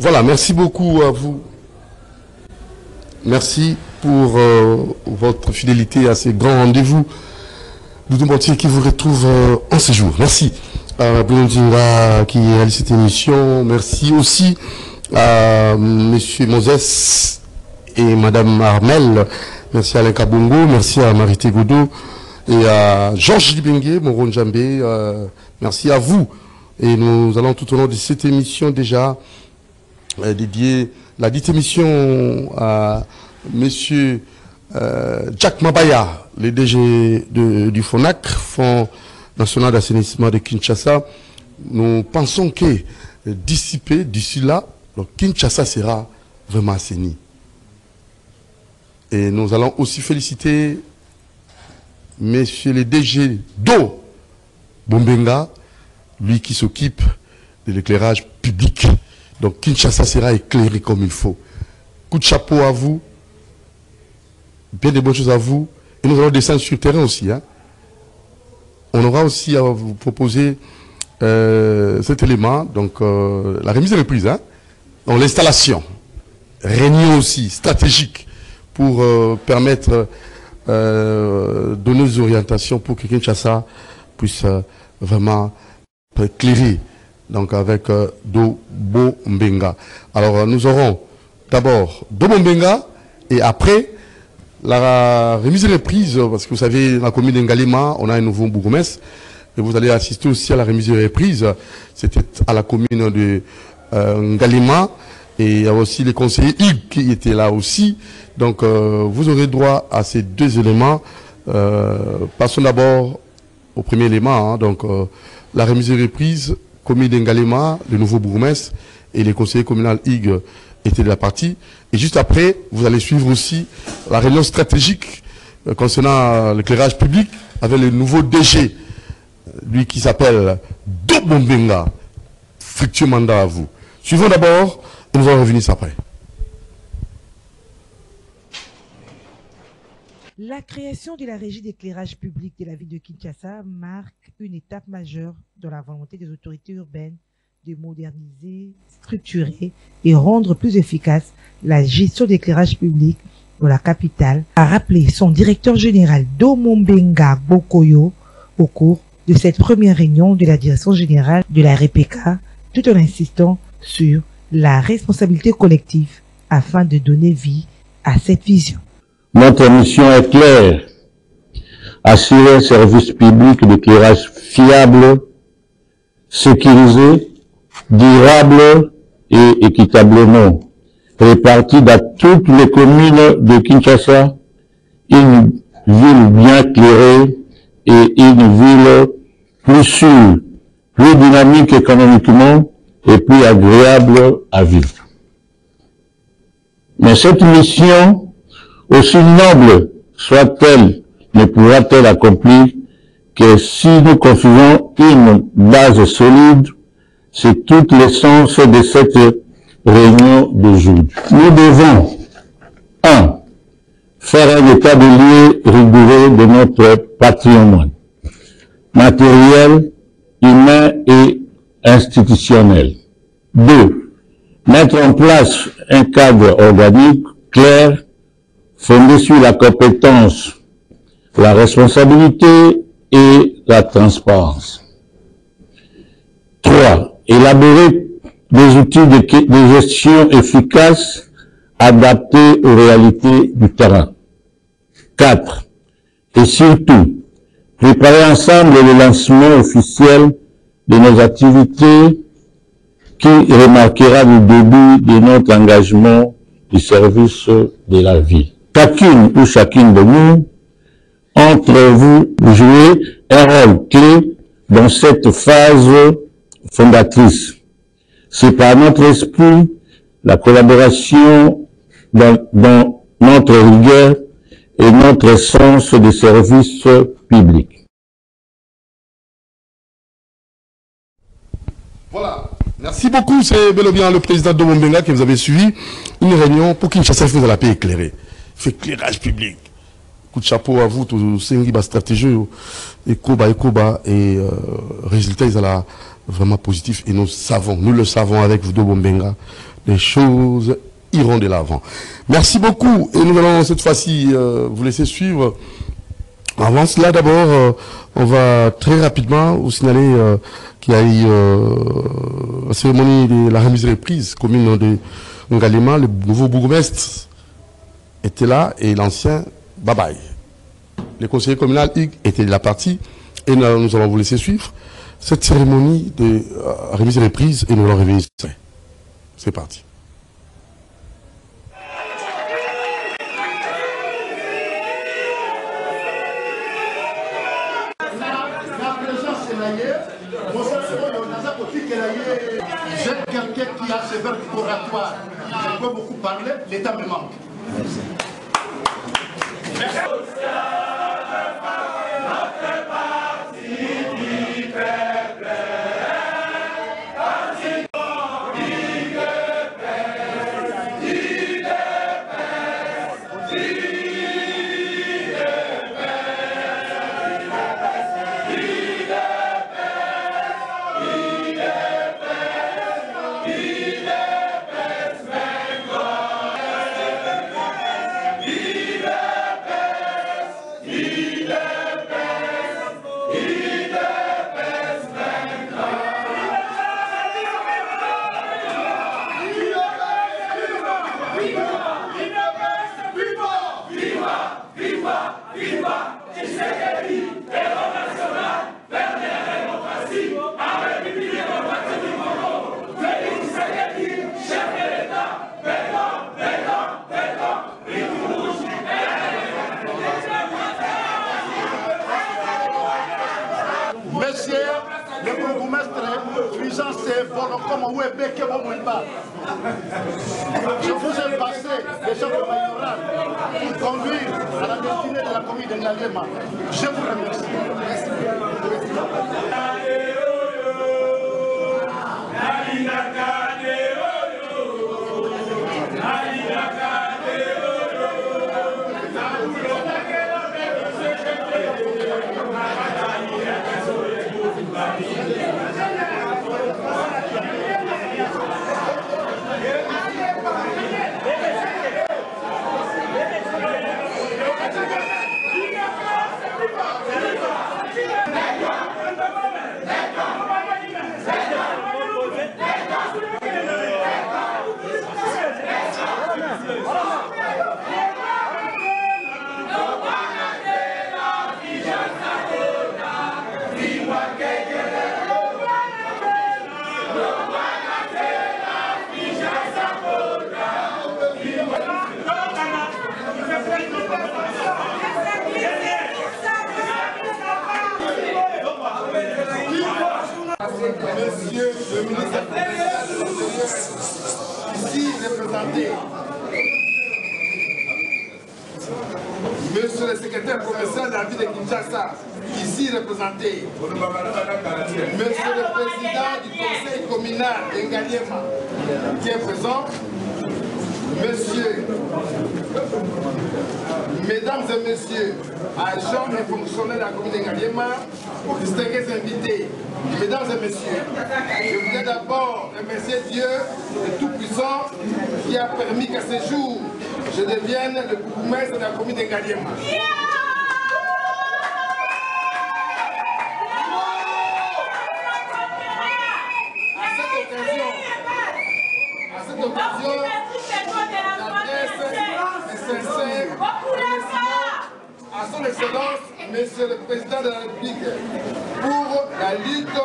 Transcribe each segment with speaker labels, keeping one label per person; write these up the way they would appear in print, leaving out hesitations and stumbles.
Speaker 1: Voilà, merci beaucoup à vous. Merci pour votre fidélité à ces grands rendez-vous du Mortier qui vous retrouve en séjour. Merci à Blondinga qui réalise cette émission. Merci aussi à Monsieur Moses et Madame Armel. Merci à Alain Kabongo. Merci à Marité Godot et à Georges Libengue, Moron Djambé. Merci à vous. Et nous allons tout au long de cette émission déjà dédier la dite émission à Monsieur Jack Mabaya, le DG du FONAC, Fonds National d'Assainissement de Kinshasa. Nous pensons que d'ici là, Kinshasa sera vraiment assaini. Et nous allons aussi féliciter Monsieur le DG d'eau Bombenga, lui qui s'occupe de l'éclairage public. Donc Kinshasa sera éclairé comme il faut. Coup de chapeau à vous. Bien de bonnes choses à vous. Et nous allons descendre sur le terrain aussi. Hein. On aura aussi à vous proposer cet élément. Donc la remise de reprise. Hein. Donc l'installation. Réunion aussi stratégique pour permettre donner des orientations pour que Kinshasa puisse vraiment éclairer. Donc avec Dobo Mbenga. Alors nous aurons d'abord Dobo Mbenga et après la remise de reprise, parce que vous savez, dans la commune d'Ngalema, on a un nouveau bourgmestre et vous allez assister aussi à la remise de reprise. C'était à la commune de Ngalema et il y a aussi les conseillers Hugues qui étaient là aussi. Donc vous aurez droit à ces deux éléments. Passons d'abord au premier élément, hein, donc la remise de reprise. Commune d'Ngalema, le nouveau bourgmestre et les conseillers communaux Hugues étaient de la partie. Et juste après, vous allez suivre aussi la réunion stratégique concernant l'éclairage public avec le nouveau DG, lui qui s'appelle Dobo Mbenga. Fructueux mandat à vous. Suivons d'abord et nous allons revenir après.
Speaker 2: La création de la régie d'éclairage public de la ville de Kinshasa marque une étape majeure dans la volonté des autorités urbaines de moderniser, structurer et rendre plus efficace la gestion d'éclairage public dans la capitale, a rappelé son directeur général Dobo Mbenga Bokoyo au cours de cette première réunion de la direction générale de la RPK, tout en insistant sur la responsabilité collective afin de donner vie à cette vision.
Speaker 3: Notre mission est claire, assurer un service public d'éclairage fiable, sécurisé, durable et équitablement réparti dans toutes les communes de Kinshasa, une ville bien éclairée et une ville plus sûre, plus dynamique économiquement et plus agréable à vivre. Mais cette mission, aussi noble soit-elle, ne pourra-t-elle accomplir que si nous construisons une base solide. C'est toute l'essence de cette réunion d'aujourd'hui. Nous devons, 1. Faire un état de lieux rigoureux de notre patrimoine matériel, humain et institutionnel. 2. Mettre en place un cadre organique clair, fondé sur la compétence, la responsabilité et la transparence. 3. Élaborer des outils de gestion efficaces adaptés aux réalités du terrain. 4. Et surtout, préparer ensemble le lancement officiel de nos activités qui remarquera le début de notre engagement du service de la vie. Chacune ou chacune de nous, entre vous, jouez un rôle clé dans cette phase fondatrice. C'est par notre esprit, la collaboration dans notre rigueur et notre sens de service public.
Speaker 1: Voilà. Merci beaucoup. C'est bel et bien le président Dobo Mbenga que vous avez suivi. Une réunion pour Kinshasa fasse la paix éclairée. Fait éclairage public. Coup de chapeau à vous, tous ces stratégies, et résultat, ils ont vraiment positif et nous le savons avec vous, Bombenga, les choses iront de l'avant. Merci beaucoup et nous allons cette fois-ci vous laisser suivre. Avant cela, d'abord, on va très rapidement vous signaler qu'il y a eu la cérémonie de la remise reprise commune de Ngalema. Le nouveau bourgmestre était là et l'ancien Babaye. Les conseillers communaux étaient de la partie et nous allons vous laisser suivre cette cérémonie de remise reprise et nous allons réveiller. C'est parti.
Speaker 4: J'ai quelqu'un qui a ce verbe oratoire. Je peux beaucoup parler, l'État me manque. Merci. Je vous ai passé les gens de Mayoral pour conduire à la destinée de la commune de Ngalema. Je vous remercie. Merci. Monsieur le ministre ici représenté, monsieur le secrétaire provincial de la ville de Kinshasa, ici représenté, monsieur le président du conseil communal de Ngaliema, qui est présent, monsieur, mesdames et messieurs, agents et fonctionnaires de la commune de Ngaliema, distingués invités, mesdames et messieurs, je voudrais d'abord remercier Dieu, le Tout-Puissant, qui a permis qu'à ce jour, je devienne le bourgmestre de la commune de Ngaliema. À cette occasion, j'adresse mes sincères remerciements à son Excellence, Monsieur le Président de la République, pour la lutte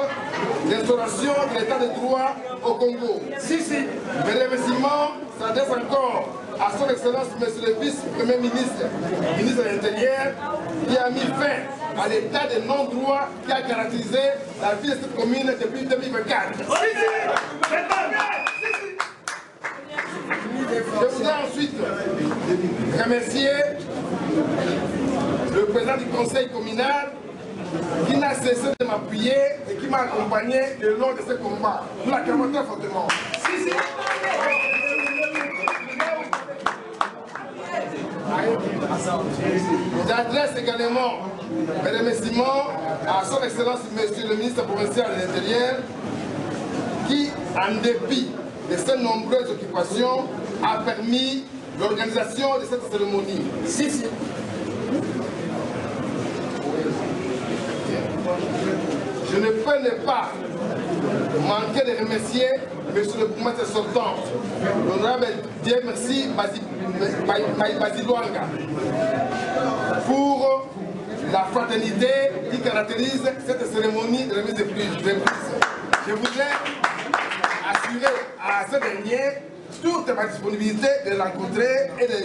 Speaker 4: d'instauration de l'état de droit au Congo. Mes remerciements s'adressent encore à son Excellence, Monsieur le Vice-Premier ministre, ministre de l'Intérieur, qui a mis fin à l'état de non-droit qui a caractérisé la vie de cette commune depuis 2024. Je voudrais ensuite remercier le président du conseil communal qui n'a cessé de m'appuyer et qui m'a accompagné le long de ce combat. Nous l'acclamons très fortement. J'adresse également mes remerciements à son Excellence Monsieur le ministre provincial de l'Intérieur en dépit de ses nombreuses occupations, a permis l'organisation de cette cérémonie. Je ne peux ne pas manquer de remercier Monsieur le bourgmestre sortant, l'honorable Dieu merci Basilwanga, pour la fraternité qui caractérise cette cérémonie de remise de prix. Je voudrais assurer à ce dernier toute ma disponibilité de rencontrer et de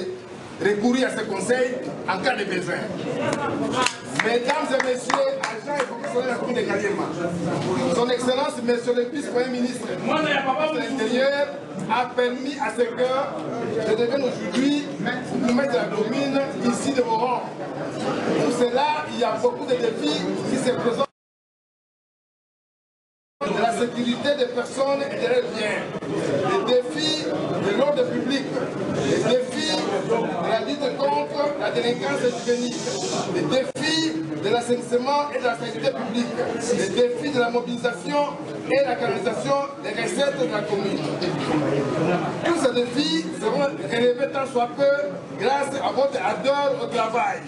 Speaker 4: recourir à ce conseil en cas de besoin. Mesdames et messieurs, agents et fonctionnaires de la commune de Ngaliema, son Excellence, Monsieur le vice-premier ministre de l'Intérieur, a permis à ce que je devienne aujourd'hui bourgmestre de la commune ici de Moran. Pour cela, il y a beaucoup de défis qui se présentent. De la sécurité des personnes et de leurs biens, les défis de l'ordre public, les défis de la lutte contre la délinquance juvénile, les défis de l'assainissement et de la sécurité publique, les défis de la mobilisation et la canalisation des recettes de la commune. Tous ces défis seront relevés tant soit peu grâce à votre ardeur au travail.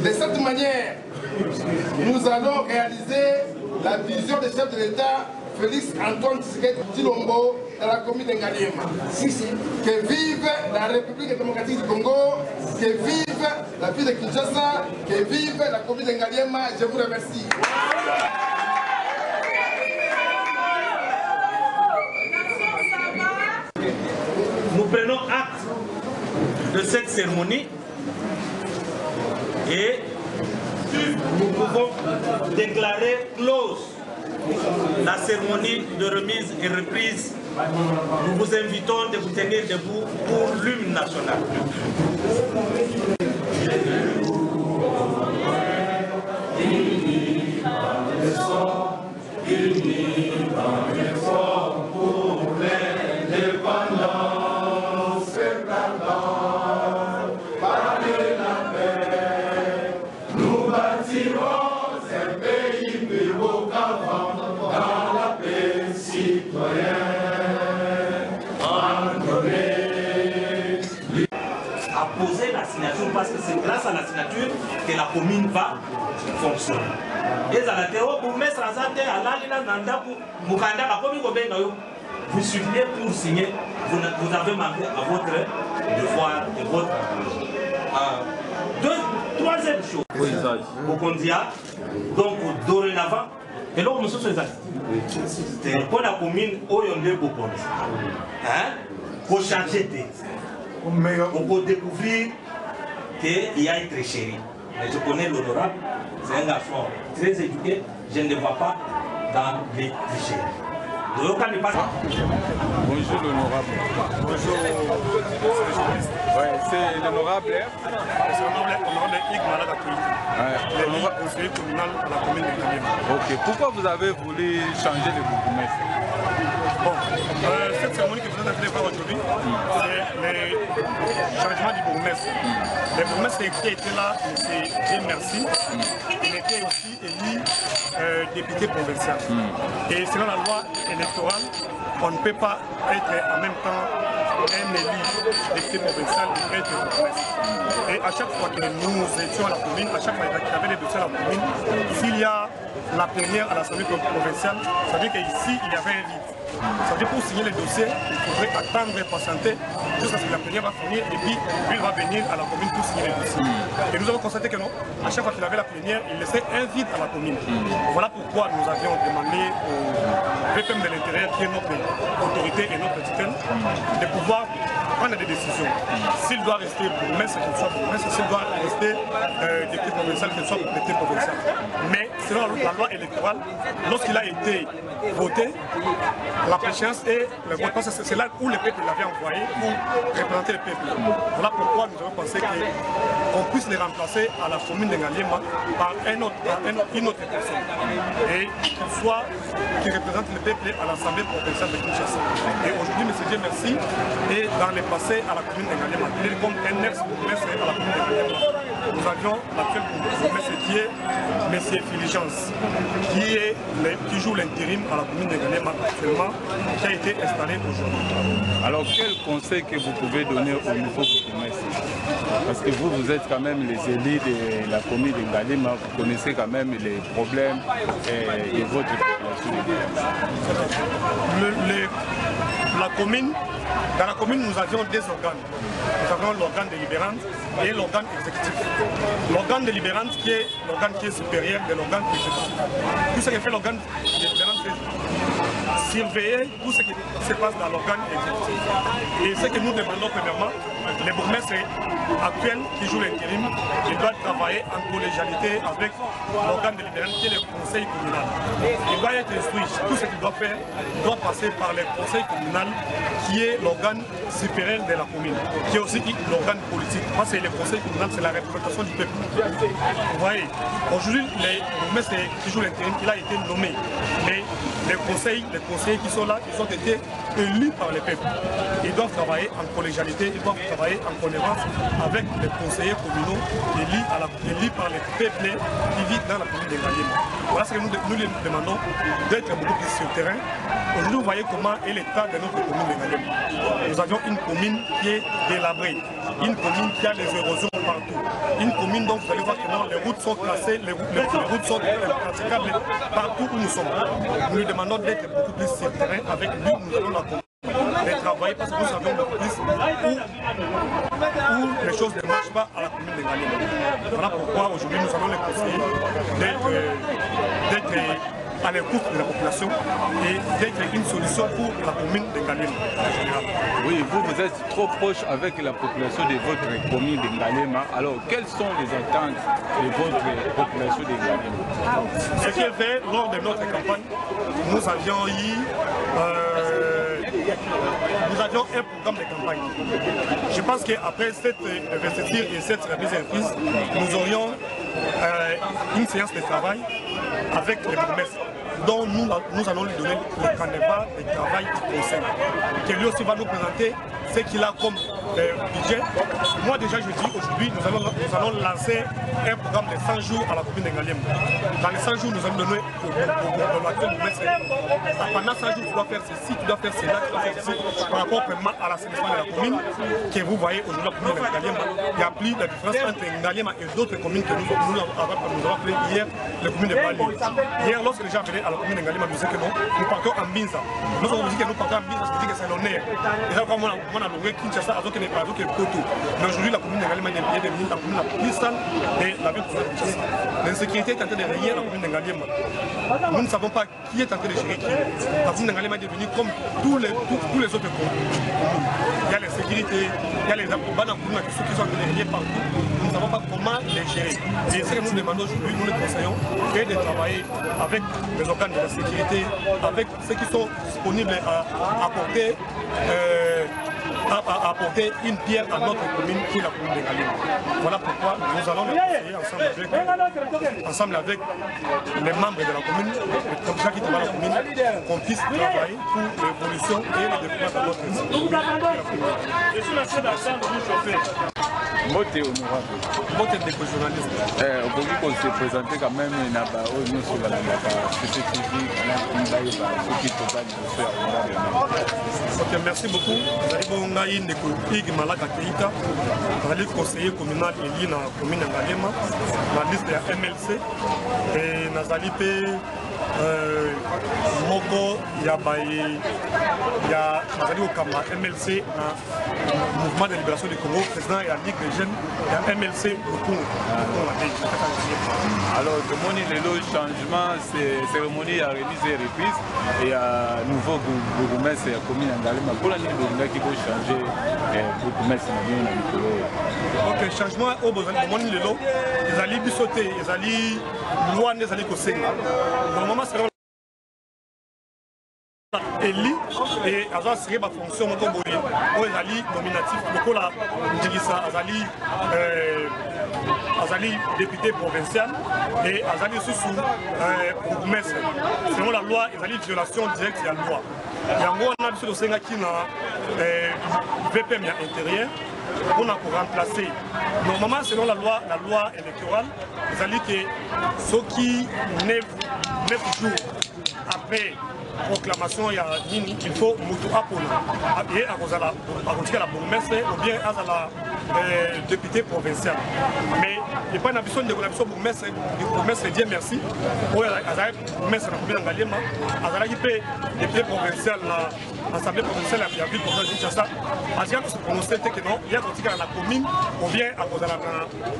Speaker 4: De cette manière, nous allons réaliser la vision du chef de l'État, Félix Antoine Tshisekedi Tshilombo, dans la commune de Ngaliema. Que vive la République démocratique du Congo, que vive la ville de Kinshasa, que vive la commune de Ngaliema. Je vous remercie.
Speaker 5: Nous prenons acte de cette cérémonie et nous pouvons déclarer close la cérémonie de remise et reprise. Nous vous invitons de vous tenir debout pour l'hymne national. Poser la signature parce que c'est grâce à la signature que la commune va fonctionner. Et à la théorie, pour mettre en santé à l'alina nanda pour Mukanda, la commune vous suivez pour signer, vous avez manqué à votre devoir et votre. Troisième chose, au Kondia, donc dorénavant, et là, on se fait ça. C'est pour la commune où on est beaucoup. Pour changer de. On peut découvrir qu'il y a une tricherie. Mais je connais l'honorable, c'est un garçon très éduqué, je ne le vois pas dans les tricheries.
Speaker 6: Bonjour l'honorable. Bonjour. Ouais, c'est l'honorable.
Speaker 7: C'est l'honorable Yves Malada, le nouveau conseiller communal à la commune de Ngaliema.
Speaker 6: Ok, pourquoi vous avez voulu changer de bourgmestre?
Speaker 7: Bon, cette cérémonie que vous êtes en train de voir aujourd'hui, c'est le changement du bourgmestre. Le bourgmestre qui était là, c'est Dieu merci. Il était aussi élu député provincial. Et selon la loi électorale, on ne peut pas être en même temps un élu député provincial et être bourgmestre. Et à chaque fois que nous étions à la commune, à chaque fois qu'il y avait des dossiers à la commune, s'il y a la plénière à l'Assemblée provinciale, ça veut dire qu'ici, il y avait un vide. Ça veut dire pour signer les dossiers, il faudrait attendre et patienter jusqu'à ce que la plénière va finir et puis lui va venir à la commune pour signer les dossiers. Et nous avons constaté que non, à chaque fois qu'il avait la plénière, il laissait un vide à la commune. Voilà pourquoi nous avions demandé au VPM de l'Intérieur, qui est notre autorité et notre tutelle, de pouvoir prendre des décisions. S'il doit rester bourgmestre, qu'il soit bourgmestre, s'il doit rester député provincial, qu'il soit député provincial. Mais selon la loi électorale, lorsqu'il a été voté, la préchéance est le vote, parce que c'est là où le peuple l'avait envoyé pour représenter le peuple. Voilà pourquoi nous avons pensé qu'on puisse les remplacer à la commune de Ngaliema par une autre personne. Et qui représente le peuple à l'Assemblée provinciale de Kinshasa. Et aujourd'hui, M. Dieu merci, est dans le passé à la commune de Ngaliema. Il est comme un ex-bourgmestre à la commune de Ngaliema. nous avions l'actuel bourgmestre qui est M. Filigence, qui joue l'intérim à la commune de Ngalema actuellement, qui a été installé aujourd'hui.
Speaker 6: Alors quel conseil que vous pouvez donner au nouveau bourgmestre? Parce que vous êtes quand même les élites de la commune de Ngalema, vous connaissez quand même les problèmes de votre population. Dans la commune, nous avions deux organes. Nous avions l'organe délibérant et l'organe exécutif. L'organe délibérant qui est l'organe qui est supérieur de l'organe exécutif. Tout ce que fait l'organe délibérant, c'est surveiller tout ce qui se passe dans l'organe exécutif. Et ce que nous demandons premièrement, les bourgmestres actuels qui jouent l'intérim, ils doivent travailler en collégialité avec l'organe délibérant qui est le conseil communal. Il doit être instruit. Tout ce qu'il doit faire doit passer par le conseil communal qui est l'organe supérieur de la commune, qui est aussi l'organe politique. Parce que le conseil communal, c'est la représentation du peuple. Vous voyez, aujourd'hui, les bourgmestres qui jouent l'intérim, il a été nommé. Mais les conseillers qui sont là, ils ont été élus par le peuple. Ils doivent travailler en collégialité, ils doivent travailler en connivence avec les conseillers communaux élus par le peuple qui vit dans la commune de Ngalema. Voilà ce que nous les demandons, d'être beaucoup plus sur le terrain. Aujourd'hui, vous voyez comment est l'état de notre commune de Ngalema. Nous avions une commune qui est délabrée, une commune qui a des érosions partout, une commune dont vous allez voir comment les routes sont classées, les routes sont praticables partout où nous sommes. Nous lui demandons d'être beaucoup plus sur le terrain avec lui, nous allons la de travailler parce que nous savons beaucoup plus où les choses ne marchent pas à la commune de Ngalema. Voilà pourquoi aujourd'hui nous allons les conseiller d'être à l'écoute de la population et d'être une solution pour la commune de Ngalema en général. Oui, vous êtes trop proche avec la population de votre commune de Ngalema. Alors, quelles sont les attentes de votre population de Ngalema?
Speaker 7: Ce qui est fait lors de notre campagne, nous avions eu un programme de campagne. Je pense qu'après cette investiture et cette remise en prise, nous aurions une séance de travail avec les bourgmestres, dont nous allons lui donner le canevas de travail du conseil, qui lui aussi va nous présenter ce qu'il a comme budget. Moi déjà je dis aujourd'hui, nous allons lancer un programme de 100 jours à la commune de Ngalema. Dans les 100 jours, nous allons donner au l'actuel bourgmestre. Pendant 100 jours, tu dois faire ceci, tu dois faire cela, tu dois faire ceci, par rapport vraiment à l'assainissement de la commune, que vous voyez aujourd'hui la commune de Ngalema. Il n'y a plus la différence entre Ngalema et d'autres communes que nous avons appelées hier, les communes de Bali. Hier, lorsque les gens venaient à la commune de Ngalema, nous disaient que non, nous partons en Binza. Nous avons dit que nous partons en Binza, c'est que c'est l'honneur. Et là, comme on a loué Kinshasa, avec les Koto. Mais aujourd'hui, la commune de Ngalema est devenue la commune la plus sale de la ville de Kinshasa. L'insécurité est en train de régner la commune de Ngalema. Nous ne savons pas qui est en train de gérer qui. La commune de Ngalema est devenue comme tous les autres communes. Il y a l'insécurité, il y a les accompagnants qui sont en train de régner partout. Nous ne savons pas comment les gérer. Et ce que nous demandons aujourd'hui, nous les conseillons, est de travailler avec les organes de la sécurité, avec ceux qui sont disponibles à apporter une pierre à notre commune qui est la commune de Ngalema. Voilà pourquoi nous allons les conseiller ensemble avec les membres de la commune, les gens qui travaillent à la commune, qu'on puisse travailler pour l'évolution et le développement de notre commune.
Speaker 8: Je suis la seule d'attendre du chauffeur.
Speaker 6: Moté honorable.
Speaker 7: Moté de journaliste.
Speaker 6: On peut vous se présenter quand même sur la CCTV,
Speaker 7: Ok, merci beaucoup. Vous allez voir une école Malaka Keita, vous allez conseiller communal élu dans la commune de Ngalema, la liste de MLC, et Nazali P. Moko, Yabaye, Nazali Okama, MLC, Mouvement de libération du Congo, président et la Ligue des jeunes, il y a MLC beaucoup.
Speaker 6: Alors, le changement, c'est cérémonie à remise et reprise et à nouveau bourgmestre et la commune de Ngalema. Pour l'année de qui peut changer bourgmestre dans le
Speaker 7: Ok, changement au besoin de Moni Lelo, les alliés bissotés, les alliés loin des alliés Koseng. Normalement, c'est élu et avoir serré ma fonction mon tomboyé où les alliés nominatifs beaucoup la dirisa azali député provincial et azali sous bourgmestre selon la loi les alliés violation directe de la loi et en gros on a vu le Sénat qui n'a VPM intérieur
Speaker 6: on a remplacé. Normalement, selon la loi électorale, ils ont dit que ceux qui 9 jours après proclamation, il faut Moutou Apona et à la bourgmestre ou bien à la député provincial. Mais il n'y a pas une ambition de la bourgmestre, Dieu merci. Pour la bourgmestre, la député provincial, l'Assemblée provinciale, la ville provinciale de Kinshasa, il se prononcer que non, il y a la commune ou bien à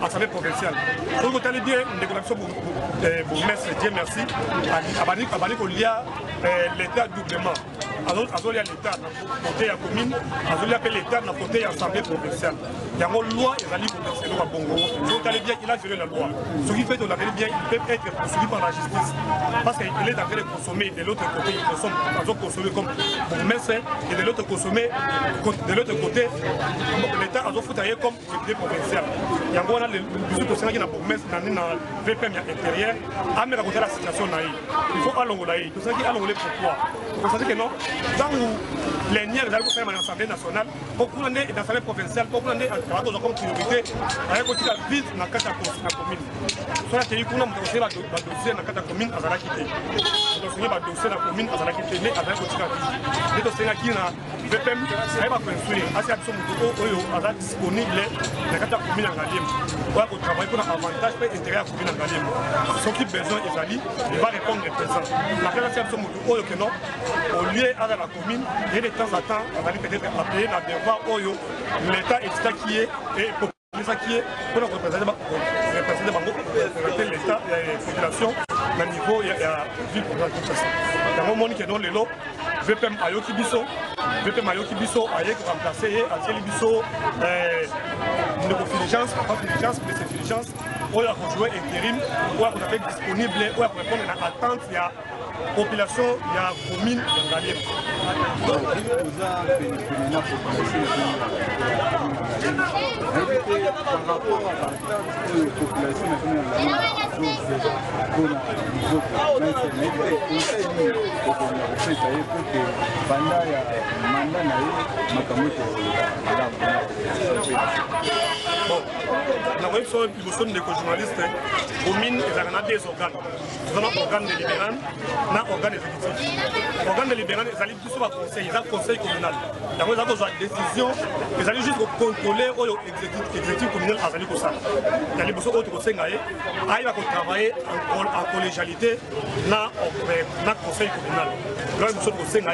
Speaker 6: l'Assemblée provinciale. Donc, vous allez bien une déclaration bourgmestre, Dieu merci, il y a l'État doublement. Il y a l'État côté la commune, il y a l'État côté l'Assemblée provinciale. Il y a une loi, il y a une loi Bongo. Donc, il a violé la loi. Ce qui fait qu'on avait bien, il peut être poursuivi par la justice. Parce qu'il est en train de consommer, de l'autre côté, il consomme comme bourgmestre, et de l'autre côté, l'État a fait comme député provincial. Il y a le dossier qui est bourgmestre, dans le VPM intérieur, à me raconter la situation. Il faut allonger. Tout ça qui allonger pourquoi? Vous savez que non, dans les liens de l'Assemblée nationale, beaucoup d'années dans l'Assemblée provinciale, beaucoup d'années comme priorité, avec la ville dans la commune. Soit la télé, on a dossier dans la commune à la quitter. On a dossier dans la commune à la quitter, mais à la quitter. Les dossiers qui ont VPM, ça va construire. Assez absolument disponible dans la commune en Galim. Pour travailler pour l'avantage et l'intérêt à la commune en Galim. Ce qui besoin il va répondre présent. La classe absolument que non, au lieu à la commune, et de temps en temps, on va peut-être appeler la devoir l'État est qui est et pour ça qui est pour représenter l'État et la population au niveau de la ville pour la Kinshasa. Il y a un moment qui est dans les lots, VPM Ayoki Bisso, Ayek remplacé, Asieli Bisso, une diligence, pas de diligence, mais c'est diligence, où il y a rejoint intérim, où il y a disponible, où il y a répondre à l'attente, il y a population, il y a commune, il y a Galien.
Speaker 9: Par rapport à la population
Speaker 6: journaliste, commune, il y a des organes. Nous avons un organe délibérant, un organe exécutif. L'organe délibérant, ils allaient plus sur le conseil, ils ont un conseil communal. Ils ont une décision, ils allaient juste contrôler l'exécutif communal à Zali Kosa. Il y a des personnes qui ont travaillé en collégialité dans le conseil communal. Là, ils sont conseil et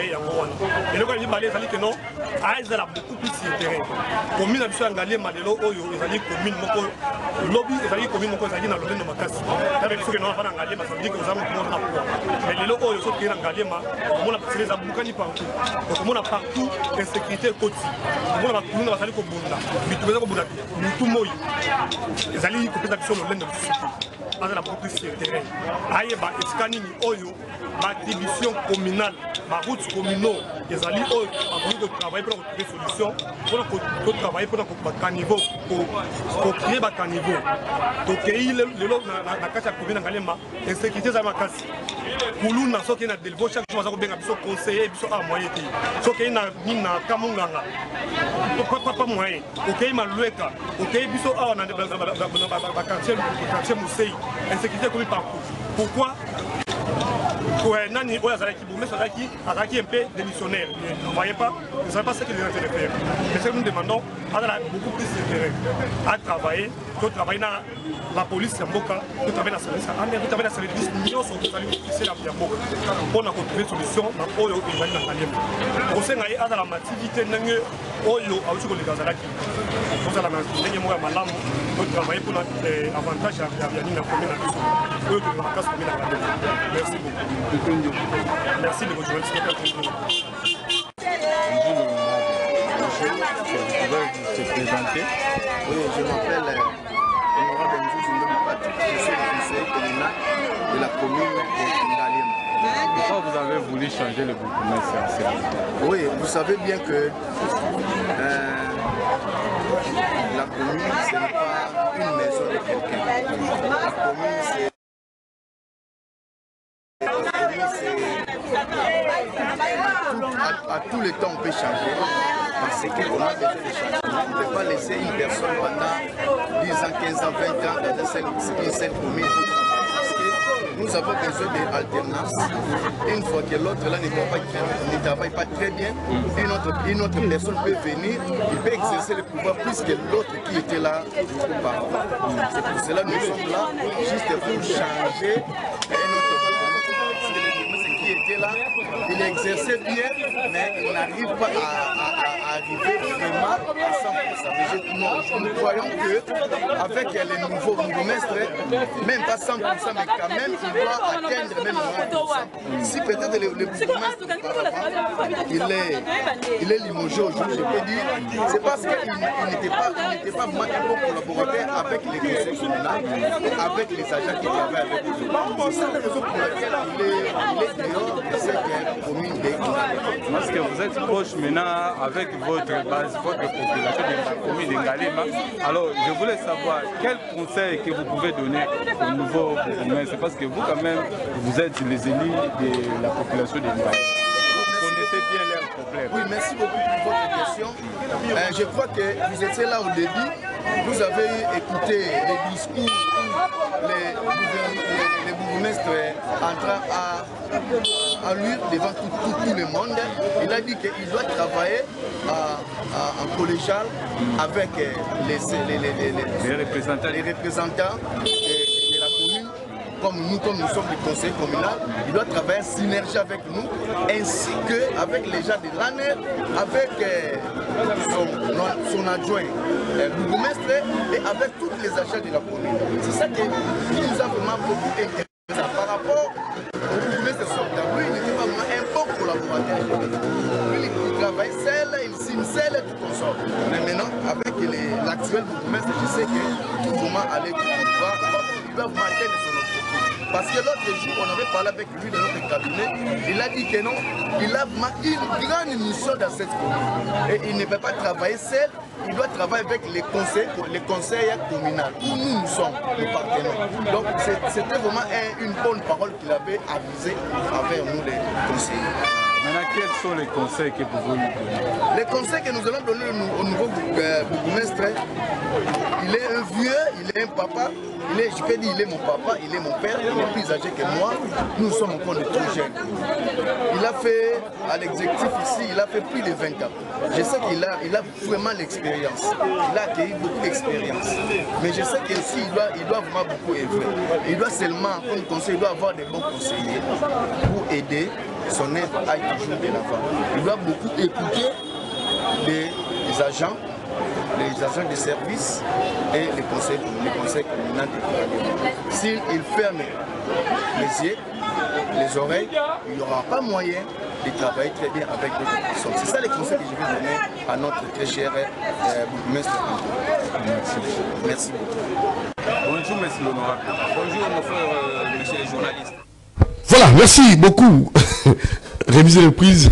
Speaker 6: le gars il dit que non, ils ont beaucoup plus d'intérêt. La commune a besoin d'engager Madelo, ils ont commune, lobby, ils ont commune, ils ont dans le domaine de Makassi. Il y a des gens qui ont engagé, mais ça veut dire que nous avons un apport. Mais les locaux, ils ont engagé, on a passé les aboukani partout. Donc, on a partout l'insécurité quotidienne. On a tout le monde qui est Bunda. Nous tout moi. Les alliés qui ont sur le lendemain de société. On a la propriété terrain. Aïe, escanini, oyo, division communale, route communale. Les alliés ont travaillé pour trouver des solutions, pour travailler pour un caniveau, pour créer un caniveau. Donc, il y a la carte de la commune, l'insécurité, ça m'a cassé. Pour nous, nous avons des délégués, chaque fois, nous avons conseillé, nous avons moyen. Nous avons Kamunganga. Pas moyen. Ok, il m'a loué. Ok, nous avons un quartier Mousseï. Insécurité comme partout. Pourquoi? Nani Oyazaki, Boumé Azaki un peu démissionnaire. Vous ne voyez pas, vous ne savez pas ce qu'il est en train de faire. Mais ce que nous demandons, elle a beaucoup plus d'intérêt à travailler, de travailler dans la police de Mboka, de travailler dans le service armé, de travailler dans le service millions sont officiers de Mboka. On a trouvé une solution dans Oyo et dans l'Aliem. Au sein de la mativité, Oyo a aussi les Azalaki. Nous allons dans Malam, pour travailler pour l'avantage de la commune à Oyo de la casse commune à Aliem. Merci beaucoup. Merci de votre journaliste.
Speaker 9: Se présenter. Oui, je m'appelle Honorable Patrick, je suis le conseiller communal de la commune de Ngaliem.
Speaker 10: Pourquoi vous avez voulu changer le bourgmestre?
Speaker 9: Oui, vous savez bien que la commune, ce n'est pas une maison de quelqu'un. La commune, c'est à tous les temps on peut changer parce qu'on a besoin de changement. ne peut pas laisser une personne pendant 10 ans, 15 ans, 20 ans dans une seule commune. Parce que nous avons besoin d'alternance. Une fois que l'autre là ne travaille pas très bien, une autre personne peut venir, il peut exercer le pouvoir plus que l'autre qui était là auparavant. C'est pour cela que nous sommes là, juste pour changer un autre qui était là, il exerçait bien, mais il n'arrive pas à arriver vraiment à 100%. Mais nous croyons qu'avec les nouveaux bourgmestres, même pas 100%, mais quand même, il doit atteindre même 90%. Si peut-être le bourgmestre, il est limogé aujourd'hui, je peux dire, c'est parce qu'il n'était pas vraiment un bon collaborateur avec les conseils communaux, avec les agents qui travaillent avec eux. C'est ça la raison pour laquelle il est dehors de cette commune de Ngalema.
Speaker 10: Parce que vous êtes proche maintenant avec votre base, votre population de la commune de Ngalema. Alors, je voulais savoir quel conseil que vous pouvez donner au nouveau bourgmestre. C'est parce que vous, quand même, vous êtes les élus de la population de Ngalema. Vous connaissez bien leurs problèmes.
Speaker 9: Oui, merci beaucoup pour votre question. Je crois que vous étiez là au début. Vous avez écouté les discours où les bourgmestres entrant à lui devant tout le monde. Il a dit qu'il doit travailler en collégial avec les représentants de la commune. Comme nous sommes le conseil communal, il doit travailler en synergie avec nous, ainsi qu'avec les gens de l'ANER, avec son adjoint, le bourgmestre, et avec tous les agents de la commune. C'est ça qui nous a vraiment beaucoup intéressé. Par rapport au bourgmestre sortant, lui, il n'était pas vraiment un bon collaborateur. Lui, il travaille seul, il signe seul, tout consort. Mais maintenant, avec l'actuel bourgmestre, je sais que tout vraiment allait pouvoir, il doit vraiment atteindre son objectif. Parce que l'autre jour, on avait parlé avec lui dans notre cabinet, il a dit que non, il a une grande mission dans cette commune. Et il ne peut pas travailler seul, il doit travailler avec les conseils communaux, où nous sommes, nos partenaires. Donc c'était vraiment une bonne parole qu'il avait avisée envers nous les conseillers.
Speaker 10: Maintenant, quels sont les conseils que vous voulez donner? Les
Speaker 9: conseils que nous allons donner au nouveau bourgmestre, il est un vieux, il est un papa, je peux dire il est mon papa, il est mon père, il est plus âgé que moi, nous sommes encore de tout jeunes. Il a fait, à l'exécutif ici, il a fait plus de 20 ans. Je sais qu'il a vraiment l'expérience, il a acquis beaucoup d'expérience. Mais je sais qu'ici, il doit vraiment beaucoup œuvrer. Il doit seulement, comme conseiller, il doit avoir des bons conseillers pour aider son aide aille toujours de l'avant. Il doit beaucoup écouter les agents de service et les conseils communaux. S'il ferme les yeux, les oreilles, il n'y aura pas moyen de travailler très bien avec d'autres personnes. C'est ça les conseils que je vais donner à notre très cher bourgmestre. Merci beaucoup.
Speaker 10: Bonjour, monsieur l'honorable.
Speaker 11: Bonjour, mon frère, monsieur les journalistes.
Speaker 1: Voilà, merci beaucoup. Réviser les prises.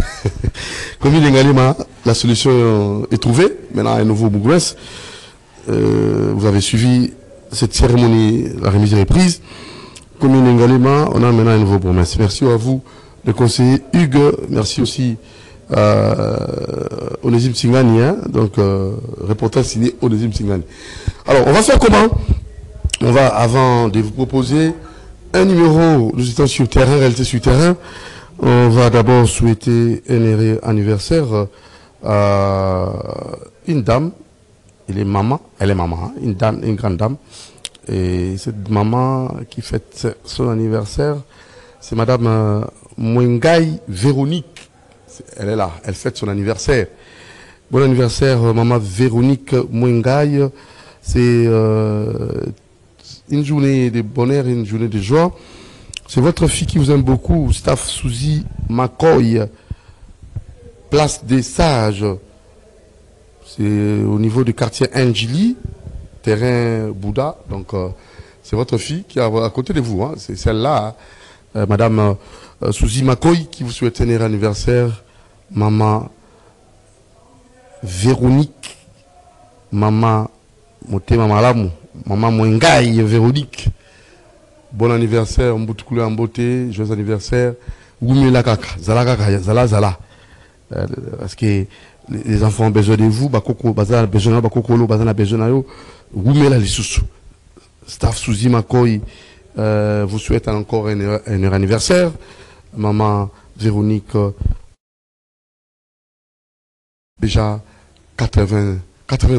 Speaker 1: Commune de Ngalema, la solution est trouvée. Maintenant, un nouveau bourgmestre. Vous avez suivi cette cérémonie, la remise des prises. Commune de Ngalema, on a maintenant un nouveau bourgmestre. Merci à vous, le conseiller Hugues. Merci aussi à Onésime Singani. Hein, donc, reportage signé Onésime Singani. Alors, on va faire comment? On va, avant de vous proposer un numéro, nous étions sur terrain, réalité sur terrain. On va d'abord souhaiter un heureux anniversaire à une dame. Elle est maman, hein, une dame, une grande dame. Et cette maman qui fête son anniversaire, c'est Madame Mwengai Véronique. Elle est là, elle fête son anniversaire. Bon anniversaire, Maman Véronique Mwengai. C'est une journée de bonheur, une journée de joie. C'est votre fille qui vous aime beaucoup, Staff Souzi Makoy, place des Sages. C'est au niveau du quartier Angeli, terrain Bouddha. Donc, c'est votre fille qui est à côté de vous. Hein. C'est celle-là, Madame Souzi Makoy, qui vous souhaite un anniversaire. Maman Véronique, Maman Motema Malamu, Maman Mwengai Véronique. Bon anniversaire, Mboutoukoué en beauté, joyeux anniversaire. Oumé la kaka, zala kaka, zala zala. Parce que les enfants ont besoin de vous, bakoko, bazana besoin, bakokolo, bazana besoin, Woumela Lissousou. Staff Souzi Makoy vous souhaite encore un heure anniversaire. Maman Véronique, déjà 80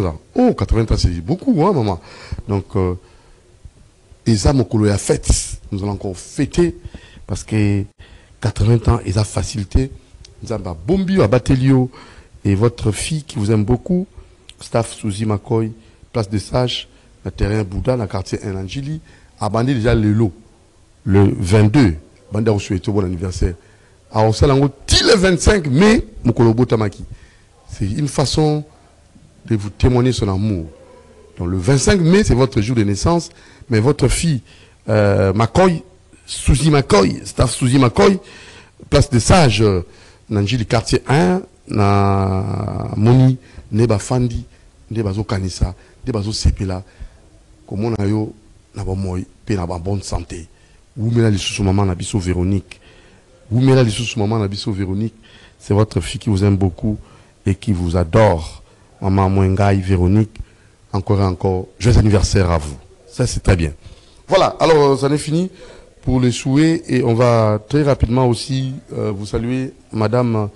Speaker 1: ans. Oh, 80 ans, c'est beaucoup, hein, maman. Donc, Eza Mokolo a fête. Nous allons encore fêter parce que 80 ans, Eza facilité. Nous avons Bombi, Abatelio et votre fille qui vous aime beaucoup. Staff Souzi Makoy, place des Sages, le terrain Bouddha, dans le quartier Enangili, a bandé déjà le lot. Le 22, Banda vous souhaite bon anniversaire. Alors, ça, le 25 mai, Mokolo Botamaki. C'est une façon de vous témoigner son amour. Donc, le 25 mai, c'est votre jour de naissance, mais votre fille, Makoy, Souzi Makoy, staff Souzi Makoy, place des Sages, Nanjili quartier 1, na Moni, Neba Fandi, Neba Zo Kanisa, Neba Zo Sepela, comme on a eu, na bon pe na bonne santé. Vous mettez les sous maman Nabiso Véronique. Vous mettez les sous maman Nabiso Véronique. C'est votre fille qui vous aime beaucoup et qui vous adore. Maman Mwengaï Véronique. Encore et encore, joyeux anniversaire à vous. Ça, c'est très bien. Voilà, alors, ça n'est fini pour les souhaits et on va très rapidement aussi vous saluer Madame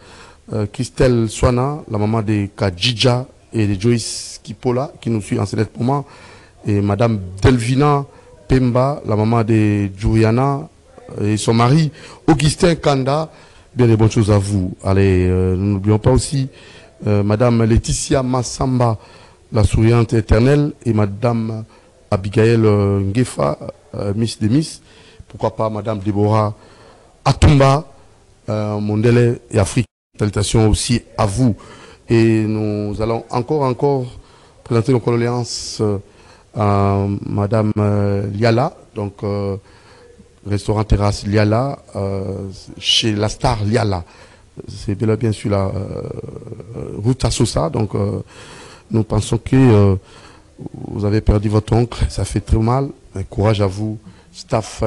Speaker 1: Christelle Swana, la maman de Kadjidja et de Joyce Kipola, qui nous suit en ce moment, et Madame Delvina Pemba, la maman de Juliana et son mari Augustin Kanda. Bien des bonnes choses à vous. Allez, nous n'oublions pas aussi Madame Laetitia Massamba, la souriante éternelle, et Madame Abigail Ngefa, Miss de Miss. Pourquoi pas Madame Déborah Atumba, Mondele et Afrique. Salutations aussi à vous. Et nous allons encore présenter nos condoléances à Madame Liala, donc restaurant terrasse Liala, chez la star Liala. C'est bien sûr la route à Sosa, donc nous pensons que vous avez perdu votre oncle, ça fait très mal. Mais courage à vous, staff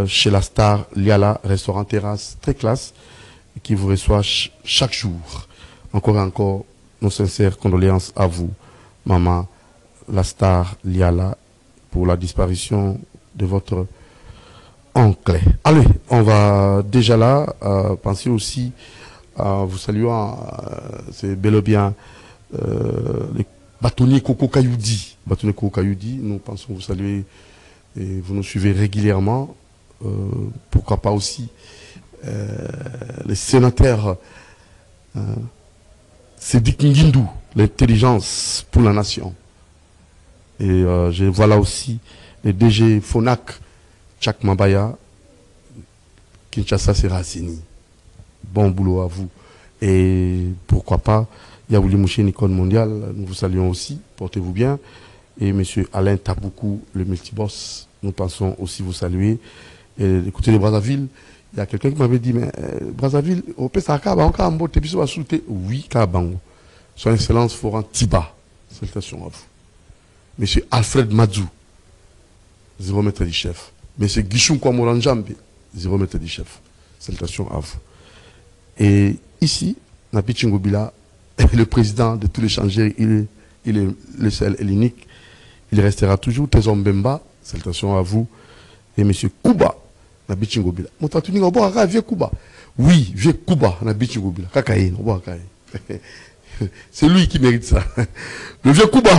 Speaker 1: chez la star Liala, restaurant terrasse, très classe, qui vous reçoit chaque jour. Encore et encore, nos sincères condoléances à vous, maman, la star Liala, pour la disparition de votre oncle. Allez, on va déjà là penser aussi à vous saluant, c'est bel et bien les bâtonniers Coco Kayoudi. Bâtonniers Coco Kayoudi, nous pensons vous saluer et vous nous suivez régulièrement. Pourquoi pas aussi les sénateurs Sédik Ngindou, l'intelligence pour la nation. Et je vois là aussi les DG Fonac, Tchak Mabaya, Kinshasa Serasini. Bon boulot à vous. Et pourquoi pas, Yaouli Mouché Nikon Mondial, nous vous saluons aussi, portez-vous bien. Et monsieur Alain Taboukou, le multiboss, nous pensons aussi vous saluer. Et écoutez les Brazzaville, il y a quelqu'un qui m'avait dit, mais Brazzaville, au PSAK, oui, Kabango. Son Excellence Florent Tiba, salutations à vous. Monsieur Alfred Madzou, 0 mètre du chef. Monsieur Guichoum Kwamoranjambe, 0 mètre du chef. Salutations à vous. Et ici, Napi Chingobila, le président de tous les changeurs, il est le seul et l'unique. Il restera toujours. Tezon Bemba, salutations à vous. Et monsieur Kouba, Napi Chingobila. Vieux Kouba. Oui, vieux Kouba, Napi Chingobila. Kakaï, c'est lui qui mérite ça. Le vieux Kouba.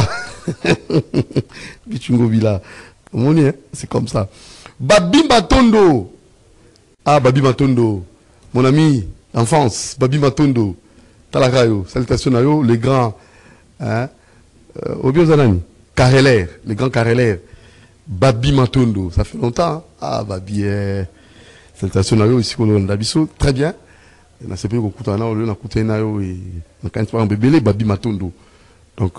Speaker 1: Bichungobila. C'est comme ça. Babi Matondo. Ah, Babi Matondo. Mon ami d'enfance, Babi Matondo. Talakayo. Salutations à eux, les grands. Obiozanani. Carrelaire. Les grands carrelaires. Babi Matondo. Ça fait longtemps. Hein? Ah, Babi. Salutations à eux ici, Dabiso. Très bien. On a fait beaucoup de temps. On a écouté un bébé, Babi Matondo. Donc,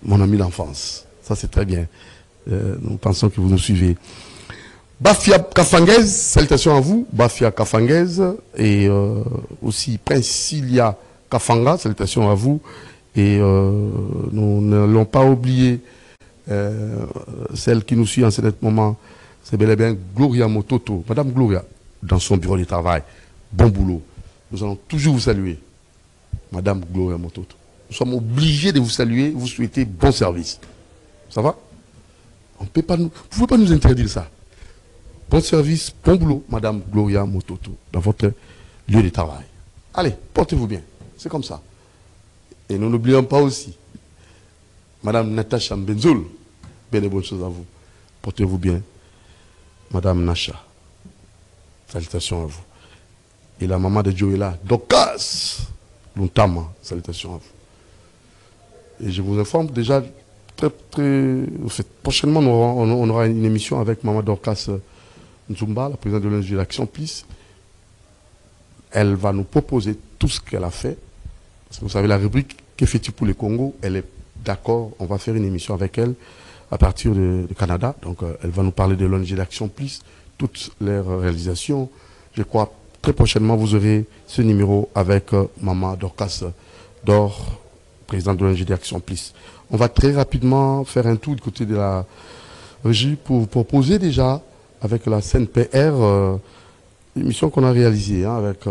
Speaker 1: mon ami d'enfance. Ça, c'est très bien. Nous pensons que vous nous suivez. Bafia Kafanguez, salutations à vous. Bafia Kafanguez et aussi Princilia Kafanga, salutations à vous. Et nous n'allons pas oublier celle qui nous suit en ce moment. C'est bel et bien Gloria Mototo. Madame Gloria, dans son bureau de travail. Bon boulot. Nous allons toujours vous saluer. Madame Gloria Mototo. Nous sommes obligés de vous saluer, vous souhaiter bon service. Ça va? On peut pas nous, vous ne pouvez pas nous interdire ça. Bon service, bon boulot, Madame Gloria Mototo, dans votre lieu de travail. Allez, portez-vous bien. C'est comme ça. Et nous n'oublions pas aussi, Madame Natacha Mbenzoul, bien de bonnes choses à vous. Portez-vous bien. Madame Nacha, salutations à vous. Et la maman de Joëla, Dokas, Luntama, salutations à vous. Et je vous informe déjà, prochainement, on aura une émission avec maman Dorcas Nzumba, la présidente de l'ONG d'Action Plus. Elle va nous proposer tout ce qu'elle a fait. Parce que vous savez, la rubrique Que fais-tu pour le Congo, elle est d'accord, on va faire une émission avec elle à partir de Canada. Donc, elle va nous parler de l'ONG d'Action Plus, toutes leurs réalisations. Je crois, très prochainement, vous aurez ce numéro avec maman Dorcas Dor, présidente de l'ONG d'Action Plus. On va très rapidement faire un tour du côté de la régie pour vous proposer déjà, avec la CNPR, l'émission qu'on a réalisée avec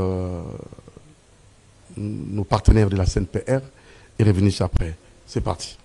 Speaker 1: nos partenaires de la CNPR, et revenir après. C'est parti.